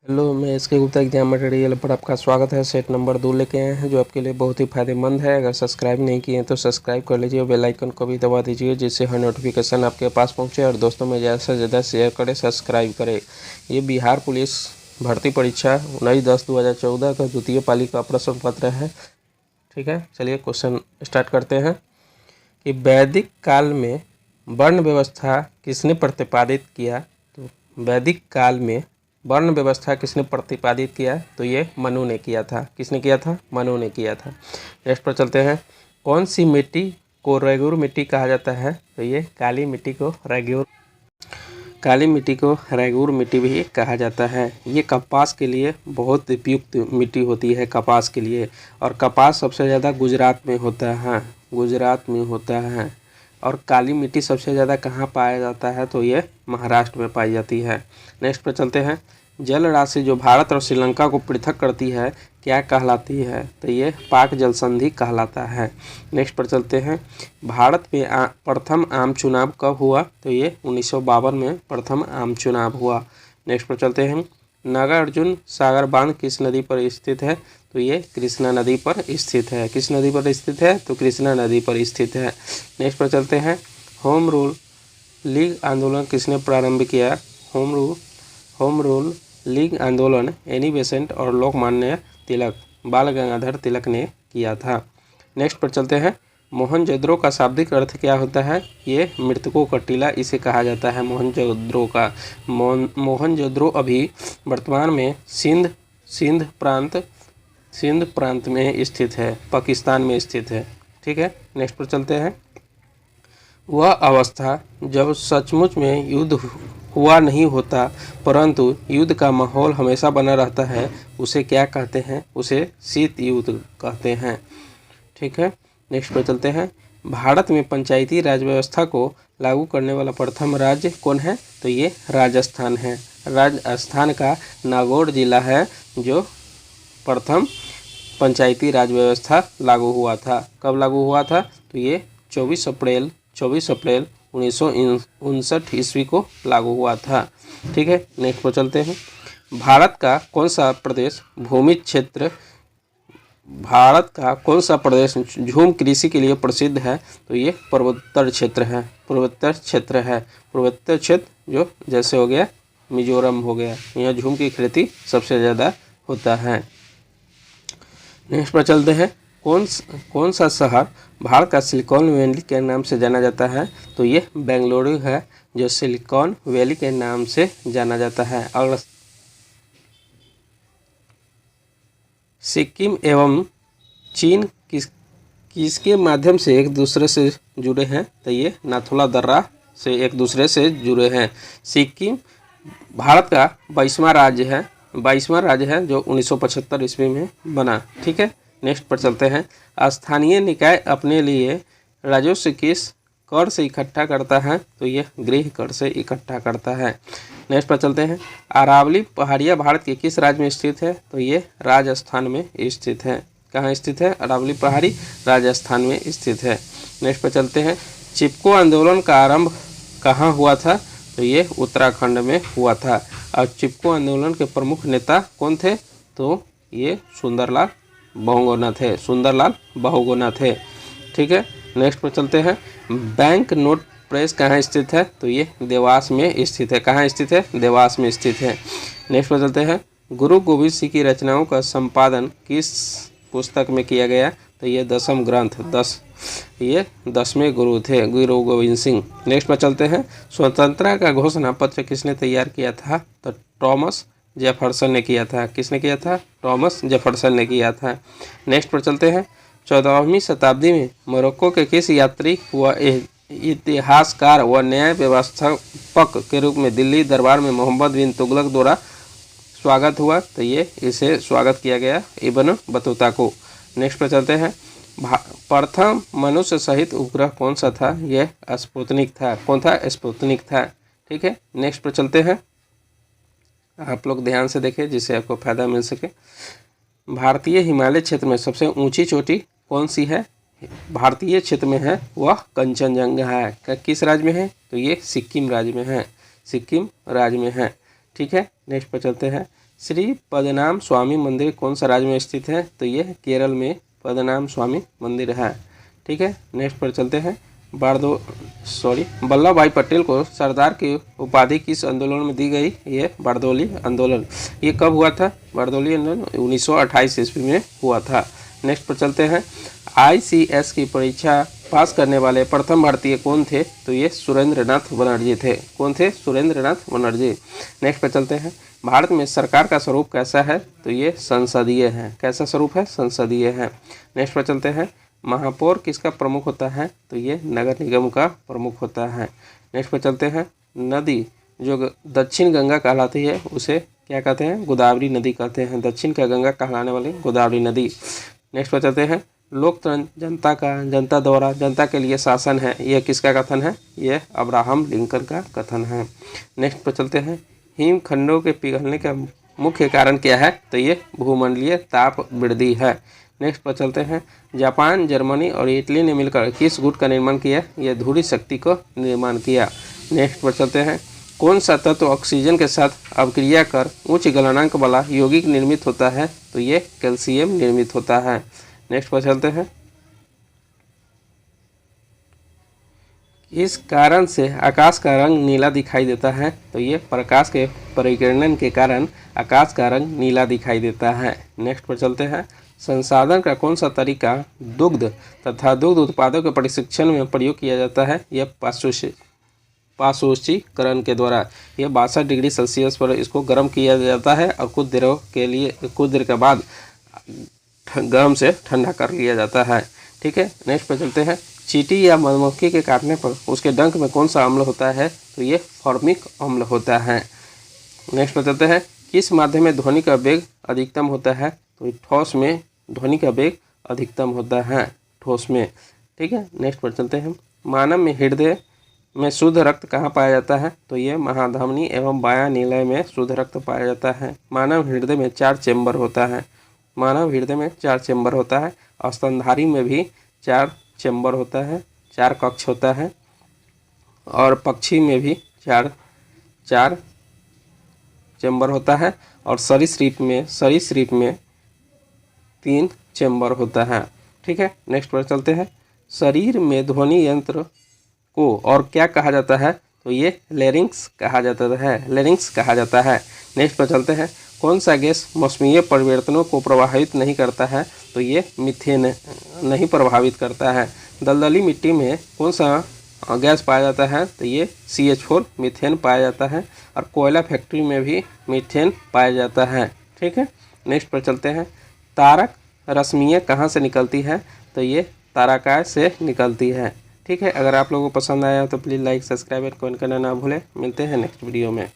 Hello, मैं SK Gupta exam material पर आपका स्वागत है। सेट नंबर 2 लेके आए हैं जो आपके लिए बहुत ही फायदेमंद है। अगर सब्सक्राइब नहीं किए हैं तो सब्सक्राइब कर लीजिए और बेल आइकन को भी दबा दीजिए जिससे हर नोटिफिकेशन आपके पास पहुंचे और दोस्तों में ज़्यादा से ज़्यादा शेयर करें, सब्सक्राइब करें। ये बिहार पुलिस भर्ती परीक्षा 19/10/2014 का द्वितीय पाली का प्रश्न पत्र है। ठीक है, चलिए क्वेश्चन स्टार्ट करते हैं कि वैदिक काल में वर्ण व्यवस्था किसने प्रतिपादित किया। तो वैदिक काल में वर्ण व्यवस्था किसने प्रतिपादित किया, तो ये मनु ने किया था। किसने किया था? मनु ने किया था। नेक्स्ट पर चलते हैं। कौन सी मिट्टी को रेगुर मिट्टी कहा जाता है, तो ये काली मिट्टी को रेगुर मिट्टी भी कहा जाता है। ये कपास के लिए बहुत उपयुक्त मिट्टी होती है, कपास के लिए। और कपास सबसे ज़्यादा गुजरात में होता है, गुजरात में होता है। और काली मिट्टी सबसे ज़्यादा कहाँ पाया जाता है, तो ये महाराष्ट्र में पाई जाती है। नेक्स्ट पर चलते हैं। जल राशि जो भारत और श्रीलंका को पृथक करती है क्या कहलाती है, तो ये पाक जल संधि कहलाता है। नेक्स्ट पर चलते हैं। भारत में प्रथम आम चुनाव कब हुआ, तो ये 1952 में प्रथम आम चुनाव हुआ। नेक्स्ट पर चलते हैं। नागार्जुन सागर बांध किस नदी पर स्थित है, तो ये कृष्णा नदी पर स्थित है। किस नदी पर स्थित है, तो कृष्णा नदी पर स्थित है। नेक्स्ट पर चलते हैं। होम रूल लीग आंदोलन किसने प्रारंभ किया। होम रूल लीग आंदोलन एनी बेसेंट और लोकमान्य तिलक, बाल गंगाधर तिलक ने किया था। नेक्स्ट पर चलते हैं। मोहनजोदड़ो का शाब्दिक अर्थ क्या होता है, ये मृतकों का टीला इसे कहा जाता है। मोहनजोदड़ो का मोहनजोदड़ो अभी वर्तमान में सिंध प्रांत में स्थित है, पाकिस्तान में स्थित है। ठीक है, नेक्स्ट पर चलते हैं। वह अवस्था जब सचमुच में युद्ध हुआ नहीं होता परंतु युद्ध का माहौल हमेशा बना रहता है, उसे क्या कहते हैं, उसे शीत युद्ध कहते हैं। ठीक है, नेक्स्ट पर चलते हैं। भारत में पंचायती राज व्यवस्था को लागू करने वाला प्रथम राज्य कौन है, तो ये राजस्थान है। राजस्थान का नागौर जिला है जो प्रथम पंचायती राज व्यवस्था लागू हुआ था। कब लागू हुआ था, तो ये 24 अप्रैल 1959 ईस्वी को लागू हुआ था। ठीक है, नेक्स्ट पर चलते हैं। भारत का कौन सा प्रदेश झूम कृषि के लिए प्रसिद्ध है, तो ये पूर्वोत्तर क्षेत्र है। पूर्वोत्तर क्षेत्र जो जैसे हो गया मिजोरम हो गया, यहाँ झूम की खेती सबसे ज़्यादा होता है। नेक्स्ट पर चलते हैं। कौन सा शहर भारत का सिलिकॉन वैली के नाम से जाना जाता है, तो ये बेंगलुरु है जो सिलिकॉन वैली के नाम से जाना जाता है। और सिक्किम एवं चीन किसके माध्यम से एक दूसरे से जुड़े हैं, तो ये नाथुला दर्रा से एक दूसरे से जुड़े हैं। सिक्किम भारत का 22वां राज्य है जो 1975 ईस्वी में बना। ठीक है, नेक्स्ट पर चलते हैं। स्थानीय निकाय अपने लिए राजस्व किस कर से इकट्ठा करता है, तो ये गृह कर से इकट्ठा करता है। नेक्स्ट पर चलते हैं। अरावली पहाड़ियाँ भारत के किस राज्य में स्थित है, तो ये राजस्थान में स्थित है। कहाँ स्थित है? अरावली पहाड़ी राजस्थान में स्थित है। नेक्स्ट पर चलते हैं। चिपको आंदोलन का आरंभ कहाँ हुआ था, तो ये उत्तराखंड में हुआ था। और चिपको आंदोलन के प्रमुख नेता कौन थे, तो ये सुंदरलाल बहुगुणा थे। ठीक है, नेक्स्ट पर चलते हैं। बैंक नोट प्रेस कहाँ स्थित है, तो ये देवास में स्थित है। कहाँ स्थित है? देवास में स्थित है। नेक्स्ट पर चलते हैं। गुरु गोविंद सिंह की रचनाओं का संपादन किस पुस्तक में किया गया, तो ये 10वें ग्रंथ 10वें गुरु थे, गुरु गोविंद सिंह। नेक्स्ट पर चलते हैं। स्वतंत्रता का घोषणा पत्र किसने तैयार किया था, तो टॉमस जेफरसन ने किया था। किसने किया था? टॉमस जेफरसन ने किया था। नेक्स्ट पर चलते हैं। 14वीं शताब्दी में मोरक्को के किस यात्री व इतिहासकार व न्याय व्यवस्थापक के रूप में दिल्ली दरबार में मोहम्मद बिन तुगलक द्वारा स्वागत हुआ, तो ये इसे स्वागत किया गया इब्न बतूता को। नेक्स्ट पर चलते हैं। प्रथम मनुष्य सहित उपग्रह कौन सा था, यह स्पुतनिक था। कौन था? स्पुतनिक था। ठीक है, नेक्स्ट पर चलते हैं। आप लोग ध्यान से देखें जिससे आपको फायदा मिल सके। भारतीय हिमालय क्षेत्र में सबसे ऊंची चोटी कौन सी है, भारतीय क्षेत्र में है वह कंचनजंगा है। किस राज्य में है, तो ये सिक्किम राज्य में है। ठीक है, नेक्स्ट पर चलते हैं। श्री पद्मनाभ स्वामी मंदिर कौन सा राज्य में स्थित है? तो ये केरल में पद्मनाभ स्वामी मंदिर है। ठीक है, नेक्स्ट पर चलते हैं। वल्लभ भाई पटेल को सरदार की उपाधि किस आंदोलन में दी गई? ये बारदौली आंदोलन। ये कब हुआ था? बारदौली आंदोलन 1928 ईस्वी में हुआ था। नेक्स्ट पर चलते हैं। ICS की परीक्षा पास करने वाले प्रथम भारतीय कौन थे? तो ये सुरेंद्रनाथ बनर्जी थे। कौन थे? सुरेंद्रनाथ बनर्जी। नेक्स्ट पर चलते हैं। भारत में सरकार का स्वरूप कैसा है? तो ये संसदीय है। कैसा स्वरूप है? संसदीय है। नेक्स्ट पर चलते हैं। महापौर किसका प्रमुख होता है? तो ये नगर निगम का प्रमुख होता है। नेक्स्ट पर चलते हैं। नदी जो दक्षिण गंगा कहलाती है उसे क्या कहते हैं? गोदावरी नदी कहते हैं। दक्षिण का गंगा कहलाने वाली गोदावरी नदी। नेक्स्ट पर चलते हैं। लोकतंत्र जनता का, जनता द्वारा, जनता के लिए शासन है, यह किसका कथन है? यह अब्राहम लिंकन का कथन है। नेक्स्ट पर चलते हैं। हिमखंडों के पिघलने का मुख्य कारण क्या है? तो ये भूमंडलीय ताप वृद्धि है। नेक्स्ट पर चलते हैं। जापान, जर्मनी और इटली ने मिलकर किस गुट का निर्माण किया? यह धुरी शक्ति को निर्माण किया। नेक्स्ट पर चलते हैं। कौन सा तत्व ऑक्सीजन के साथ अभिक्रिया कर उच्च गलनांक वाला यौगिक निर्मित होता है? तो ये कैल्शियम निर्मित होता है। नेक्स्ट पर चलते हैं। इस कारण से आकाश का रंग नीला दिखाई देता है? तो ये प्रकाश के परिकिरण के कारण आकाश का रंग नीला दिखाई देता है। नेक्स्ट पर चलते हैं। संसाधन का कौन सा तरीका दुग्ध तथा दुग्ध उत्पादों के प्रशिक्षण में प्रयोग किया जाता है? यह पाशोषीकरण के द्वारा। यह 62 डिग्री सेल्सियस पर इसको गर्म किया जाता है और कुछ देर के बाद गर्म से ठंडा कर लिया जाता है। ठीक है, नेक्स्ट पर चलते हैं। चींटी या मधुमक्खी के काटने पर उसके डंक में कौन सा अम्ल होता है? तो ये फॉर्मिक अम्ल होता है। नेक्स्ट पर चलते हैं। किस माध्यम में ध्वनि का वेग अधिकतम होता है? तो ठोस में ध्वनि का वेग अधिकतम होता है, ठोस में। ठीक है, नेक्स्ट पर चलते हैं। मानव में हृदय में शुद्ध रक्त कहाँ पाया जाता है? तो ये महाधमनी एवं वाया निलय में शुद्ध रक्त पाया जाता है। मानव हृदय में 4 चेंबर होता है। मानव हृदय में 4 चेंबर होता है। स्तनधारी में भी 4 चेंबर होता है, 4 कक्ष होता है। और पक्षी में भी 4 चेंबर होता है। और सरीसृप में 3 चेंबर होता है। ठीक है, नेक्स्ट पर चलते हैं। शरीर में ध्वनि यंत्र को और क्या कहा जाता है? तो ये लेरिंक्स कहा जाता है। नेक्स्ट पर चलते हैं। कौन सा गैस मौसमीय परिवर्तनों को प्रभावित नहीं करता है? तो ये मीथेन नहीं प्रभावित करता है। दलदली मिट्टी में कौन सा गैस पाया जाता है? तो ये CH4 मीथेन पाया जाता है। और कोयला फैक्ट्री में भी मीथेन पाया जाता है। ठीक है, नेक्स्ट पर चलते हैं। तारक रश्मियाँ कहाँ से निकलती है? तो ये तारकाय से निकलती है। ठीक है, अगर आप लोगों को पसंद आया तो प्लीज़ लाइक, सब्सक्राइब और कमेंट करना ना भूलें। मिलते हैं नेक्स्ट वीडियो में।